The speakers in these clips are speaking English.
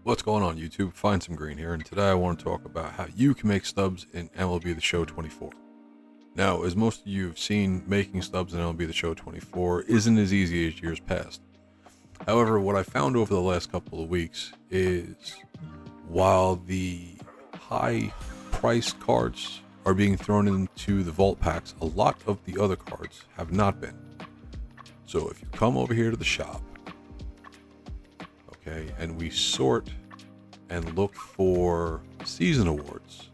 What's going on, YouTube? Find Some Green here, and today I want to talk about how you can make stubs in MLB The Show 24. Now, as most of you have seen, making stubs in MLB The Show 24 isn't as easy as years past. However, what I found over the last couple of weeks is while the high-priced cards are being thrown into the vault packs, a lot of the other cards have not been. So if you come over here to the shop, and we sort and look for season awards,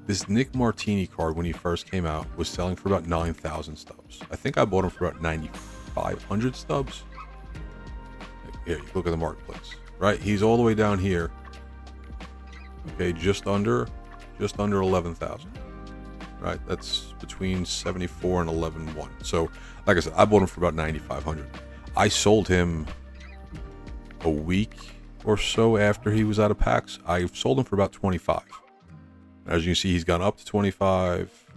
this Nick Martini card, when he first came out, was selling for about 9,000 stubs. I think I bought him for about 9,500 stubs. Here, you look at the marketplace, right? He's all the way down here. Okay, just under 11,000. Right, that's between 74 and 11.1. So, like I said, I bought him for about 9,500. I sold him a week or so after he was out of packs. I sold him for about 25. As you can see, he's gone up to 25.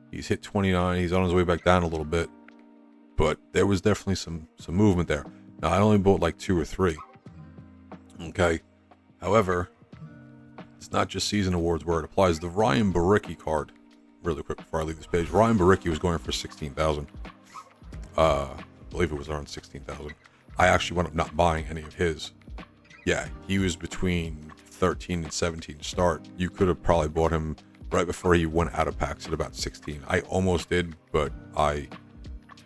He's hit 29. He's on his way back down a little bit, but there was definitely some movement there. Now, I only bought like 2 or 3. Okay. However, it's not just season awards where it applies. The Ryan Baricki card, really quick before I leave this page, Ryan Baricki was going for 16,000. I believe it was around 16,000. I actually wound up not buying any of his. Yeah, he was between 13 and 17 to start. You could have probably bought him right before he went out of packs at about 16. I almost did, but I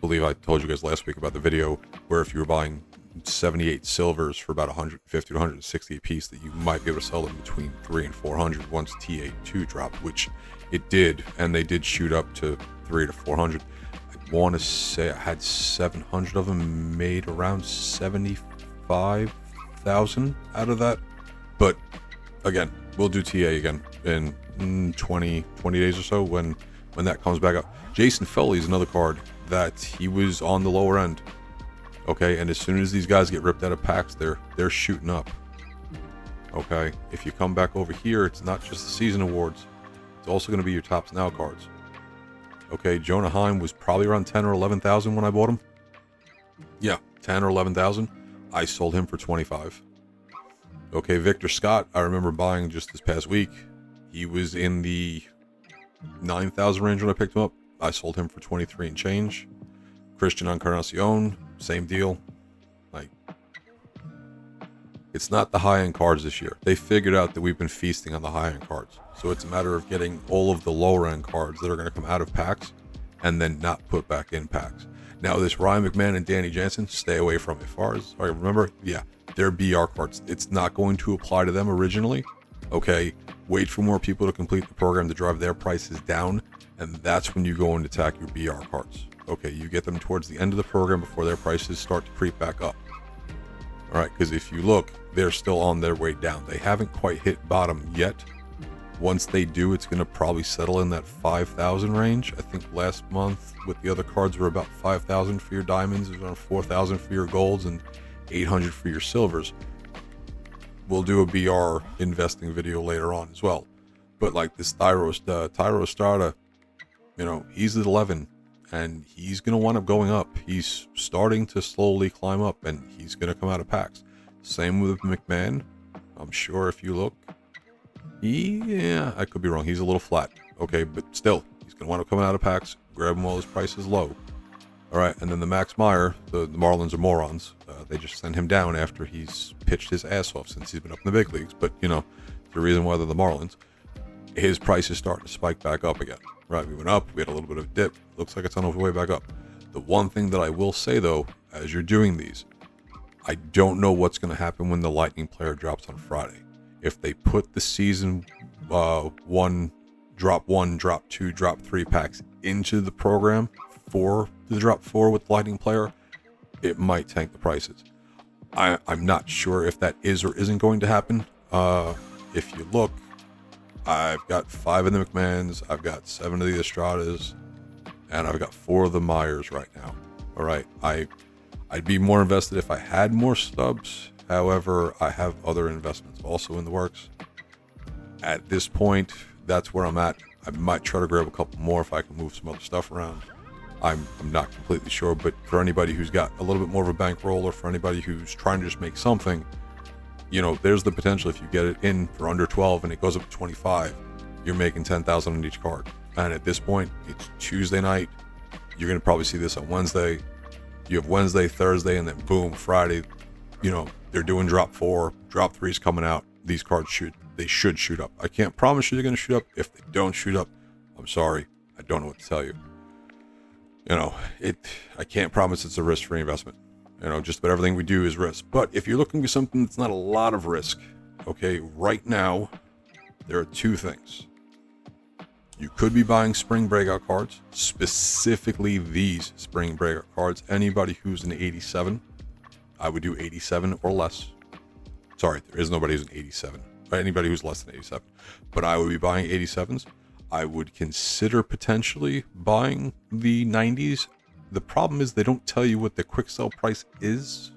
believe I told you guys last week about the video where if you were buying 78 silvers for about 150 to 160 a piece, that you might be able to sell them between 300 and 400 once TA2 dropped, which it did, and they did shoot up to 300 to 400. I want to say I had 700 of them, made around 75,000 out of that. But again, we'll do TA again in 20 days or so when that comes back up. Jason Foley is another card that he was on the lower end. Okay, and as soon as these guys get ripped out of packs, they're shooting up. Okay, if you come back over here, it's not just the season awards. It's also going to be your Tops Now cards. Okay, Jonah Heim was probably around 10 or 11,000 when I bought him. Yeah, 10 or 11,000. I sold him for 25. Okay, Victor Scott, I remember buying just this past week. He was in the 9,000 range when I picked him up. I sold him for 23 and change. Christian Encarnacion, same deal. Like, it's not the high-end cards this year. They figured out that we've been feasting on the high-end cards. So it's a matter of getting all of the lower-end cards that are going to come out of packs and then not put back in packs. Now, this Ryan McMahon and Danny Jansen, stay away from it. As far as I remember, yeah, they're BR cards. It's not going to apply to them originally. Okay, wait for more people to complete the program to drive their prices down, and that's when you go and attack your BR cards. Okay, you get them towards the end of the program before their prices start to creep back up. All right, because if you look, they're still on their way down. They haven't quite hit bottom yet. Once they do, it's going to probably settle in that 5,000 range. I think last month with the other cards were about 5,000 for your diamonds, it was around 4,000 for your golds, and 800 for your silvers. We'll do a BR investing video later on as well. But like this Tyro Estrada, you know, he's at 11. And he's going to wind up going up. He's starting to slowly climb up, and he's going to come out of packs. Same with McMahon. I'm sure if you look, yeah, I could be wrong. He's a little flat. Okay, but still, he's going to wind up coming out of packs, grab him while his price is low. All right, and then the Max Meyer, the Marlins are morons. They just send him down after he's pitched his ass off since he's been up in the big leagues. But, you know, the reason why they're the Marlins, his price is starting to spike back up again. Right, we went up, we had a little bit of a dip. Looks like it's on the way back up. The one thing that I will say, though, as you're doing these, I don't know what's going to happen when the Lightning player drops on Friday. If they put the season 1, drop 2, drop 3 packs into the program for the drop 4 with the Lightning player, it might tank the prices. I'm not sure if that is or isn't going to happen. If you look, I've got 5 of the McMahons, I've got 7 of the Estradas, and I've got 4 of the Myers right now. All right, I'd be more invested if I had more stubs. However, I have other investments also in the works. At this point, that's where I'm at. I might try to grab a couple more if I can move some other stuff around. I'm not completely sure, but for anybody who's got a little bit more of a bankroll, or for anybody who's trying to just make something, there's the potential if you get it in for under 12 and it goes up to 25, you're making 10,000 on each card. And at this point, it's Tuesday night. You're going to probably see this on Wednesday. You have Wednesday, Thursday, and then boom, Friday. They're doing drop 4, drop 3's coming out. These cards should shoot up. I can't promise you they're going to shoot up. If they don't shoot up, I'm sorry. I don't know what to tell you. I can't promise it's a risk-free investment. Just about everything we do is risk. But if you're looking for something that's not a lot of risk, okay, right now, there are two things. You could be buying spring breakout cards, specifically these spring breakout cards. Anybody who's an 87, I would do 87 or less. Sorry, there is nobody who's an 87. Anybody who's less than 87. But I would be buying 87s. I would consider potentially buying the 90s. The problem is they don't tell you what the quick sell price is.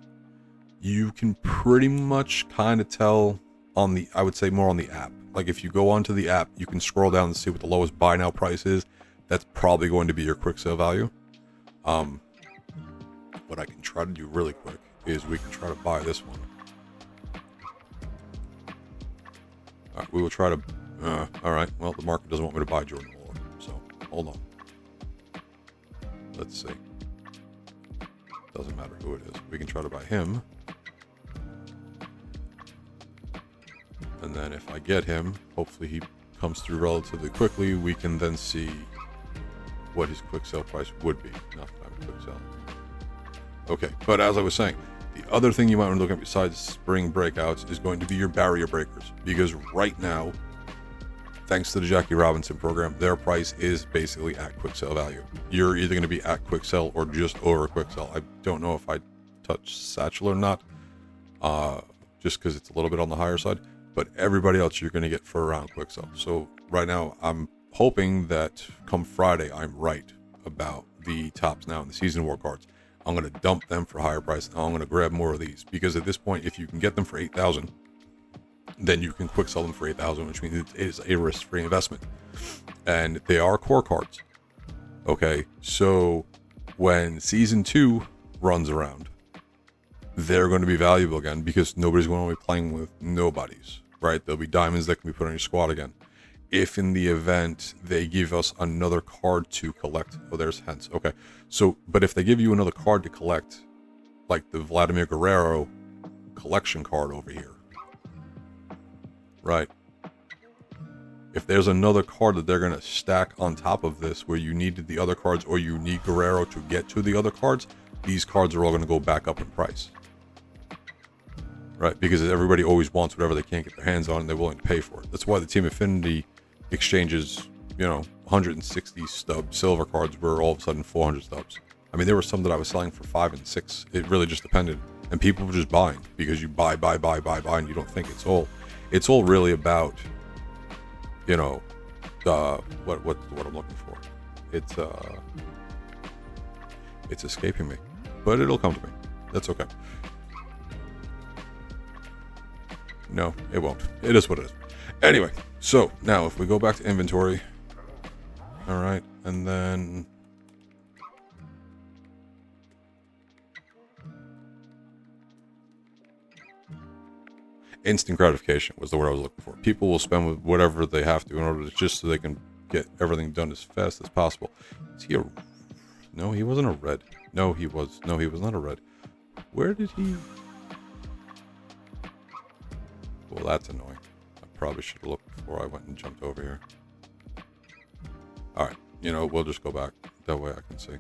You can pretty much kind of tell I would say more on the app. Like if you go onto the app, you can scroll down and see what the lowest buy now price is. That's probably going to be your quick sale value. What I can try to do really quick is we can try to buy this one. All right, we will try to. All right. Well, the market doesn't want me to buy Jordan Moore, so hold on. Let's see. Doesn't matter who it is. We can try to buy him. And then if I get him, hopefully he comes through relatively quickly. We can then see what his quick sale price would be. Not that I'm quick selling. Okay, but as I was saying, the other thing you might want to look at besides spring breakouts is going to be your barrier breakers. Because right now, thanks to the Jackie Robinson program, their price is basically at quick sale value. You're either going to be at quick sale or just over quick sale. I don't know if I touch Satchel or not, just because it's a little bit on the higher side. But everybody else you're going to get for around quick sell. So right now, I'm hoping that come Friday, I'm right about the Tops Now and the Season War cards. I'm going to dump them for a higher price. And I'm going to grab more of these because at this point, if you can get them for 8,000, then you can quick sell them for 8,000, which means it is a risk-free investment. And they are core cards. Okay, so when Season 2 runs around, they're going to be valuable again because nobody's going to be playing with nobodies, right? There'll be diamonds that can be put on your squad again. If in the event they give us another card to collect, oh, there's Hence. Okay, so, but if they give you another card to collect, like the Vladimir Guerrero collection card over here, right? If there's another card that they're going to stack on top of this where you needed the other cards or you need Guerrero to get to the other cards, these cards are all going to go back up in price. Right? Because everybody always wants whatever they can't get their hands on and they're willing to pay for it. That's why the Team Affinity exchanges, 160 stub silver cards were all of a sudden 400 stubs. I mean, there were some that I was selling for 5 and 6. It really just depended. And people were just buying because you buy, and you don't think it's all really about, what I'm looking for. It's escaping me, but it'll come to me. That's okay. No, it won't. It is what it is. Anyway, so now if we go back to inventory, all right, and then instant gratification was the word I was looking for. People will spend with whatever they have to in order to just so they can get everything done as fast as possible. Is he a? No, he wasn't a red. No, he was not a red. Where did he? Well, that's annoying. I probably should have looked before I went and jumped over here. All right, we'll just go back. That way I can see.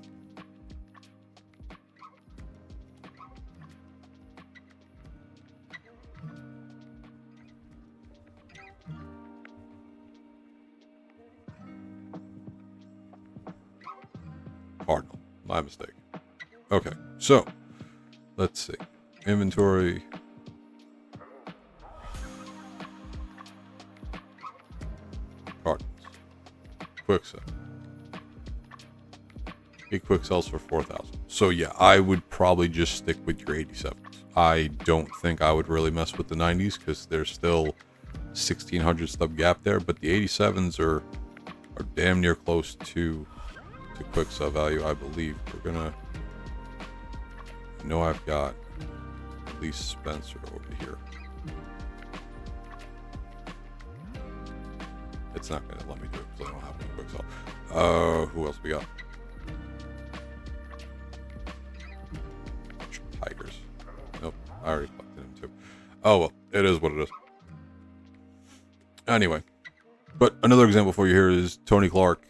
Cardinal. My mistake. Okay, so let's see. Inventory. Cardinals. Quick sell. He quick sells for 4,000. So yeah, I would probably just stick with your 87s. I don't think I would really mess with the 90s because there's still 1,600 stub gap there, but the 87s are damn near close to quick sell value, I believe. We're gonna. I know I've got at least Spencer over here. It's not going to let me do it because I don't have any quick sell. Who else we got? Tigers. Nope, I already collected him too. Oh well, it is what it is. Anyway, but another example for you here is Tony Clark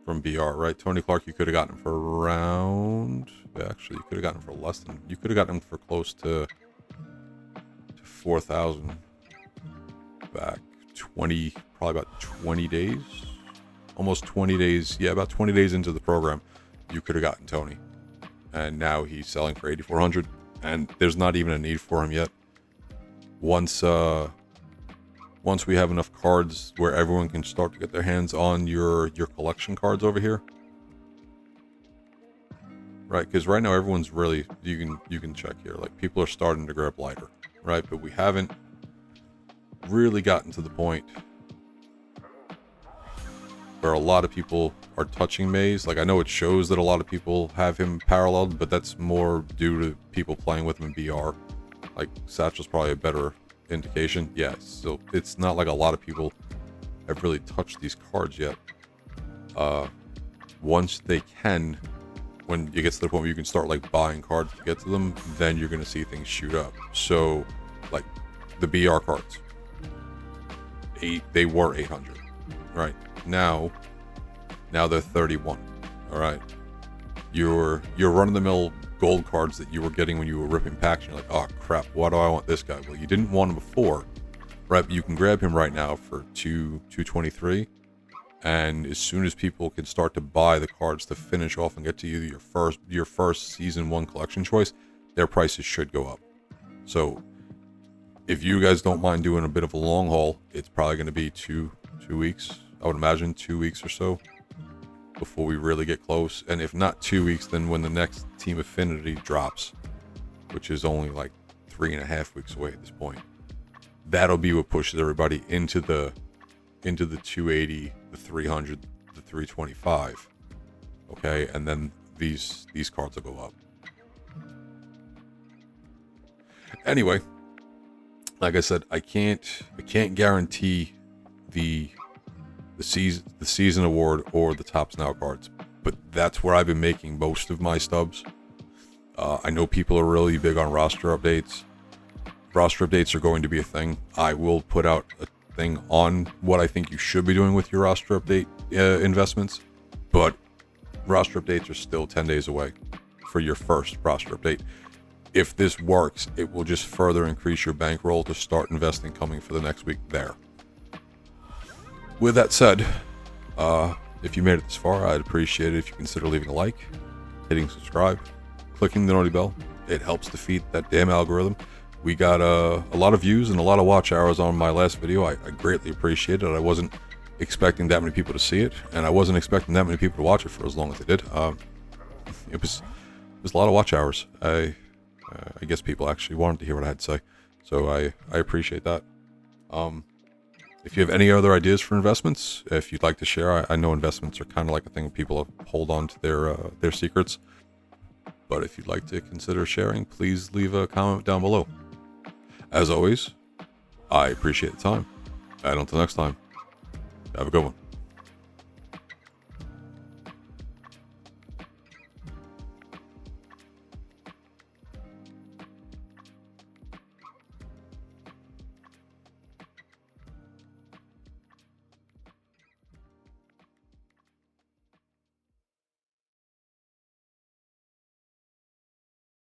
from BR, right? Tony Clark, you could have gotten him for around. Actually, you could have gotten him for less than. You could have gotten him for close to 4,000 back 20, probably about 20 days, almost 20 days. Yeah, about 20 days into the program, you could have gotten Tony, and now he's selling for 8,400, and there's not even a need for him yet. Once we have enough cards where everyone can start to get their hands on your collection cards over here, right? Because right now everyone's really, you can check here, like people are starting to grab lighter, right? But we haven't really gotten to the point where a lot of people are touching Maze. Like I know it shows that a lot of people have him paralleled, but that's more due to people playing with him in BR. Like Satchel's probably a better indication. Yeah, so it's not like a lot of people have really touched these cards yet. Once they can, when you get to the point where you can start like buying cards to get to them, then you're going to see things shoot up. So like the BR cards, they were 800, right? Now they're 31. All right, your run-of-the-mill gold cards that you were getting when you were ripping packs, and you're like, oh crap, why do I want this guy? Well, you didn't want him before, right? But you can grab him right now for 223, and as soon as people can start to buy the cards to finish off and get to you your first season 1 collection choice, their prices should go up. So if you guys don't mind doing a bit of a long haul, it's probably going to be two weeks. I would imagine 2 weeks or so before we really get close. And if not 2 weeks, then when the next Team Affinity drops, which is only like 3.5 weeks away at this point, that'll be what pushes everybody into the 280, the 300, the 325. Okay, and then these cards will go up. Anyway, like I said, I can't guarantee the season award or the Tops Now cards, but that's where I've been making most of my stubs. I know people are really big on roster updates. Roster updates are going to be a thing. I will put out a thing on what I think you should be doing with your roster update investments, but roster updates are still 10 days away for your first roster update. If this works, it will just further increase your bankroll to start investing coming for the next week there. With that said, if you made it this far, I'd appreciate it if you consider leaving a like, hitting subscribe, clicking the naughty bell. It helps defeat that damn algorithm. We got a lot of views and a lot of watch hours on my last video. I greatly appreciate it. I wasn't expecting that many people to see it, and I wasn't expecting that many people to watch it for as long as they did. It was a lot of watch hours. I guess people actually wanted to hear what I had to say, so I appreciate that. If you have any other ideas for investments, if you'd like to share, I know investments are kind of like a thing people hold on to their secrets. But if you'd like to consider sharing, please leave a comment down below. As always, I appreciate the time. And until next time, have a good one.